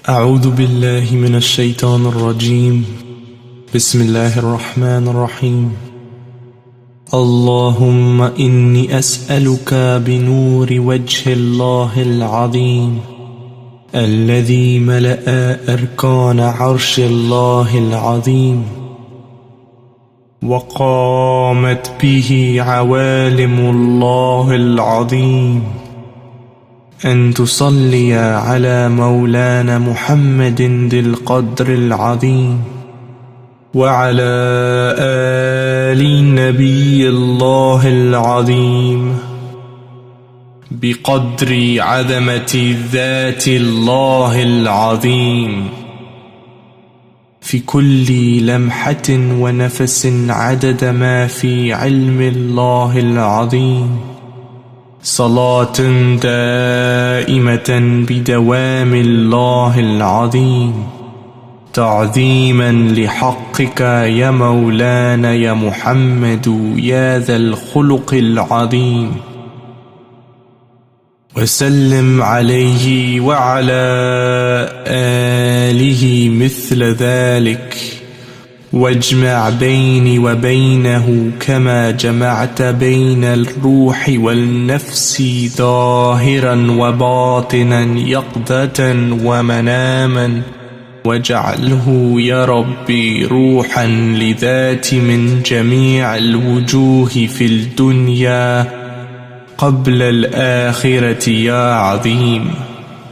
أعوذ بالله من الشيطان الرجيم. بسم الله الرحمن الرحيم. اللهم إني أسألك بنور وجه الله العظيم الذي ملأ أركان عرش الله العظيم وقامت به عوالم الله العظيم، أن تصلي على مولانا محمد ذي القدر العظيم وعلى آل نبي الله العظيم بقدر عظمة ذات الله العظيم، في كل لمحة ونفس عدد ما في علم الله العظيم، صلاة دائمة بدوام الله العظيم، تعظيما لحقك يا مولانا يا محمد يا ذا الخلق العظيم، وسلم عليه وعلى آله مثل ذلك، واجمع بيني وبينه كما جمعت بين الروح والنفس ظاهرا وباطنا يقظة ومناما، واجعله يا ربي روحا لذات من جميع الوجوه في الدنيا قبل الآخرة يا عظيم.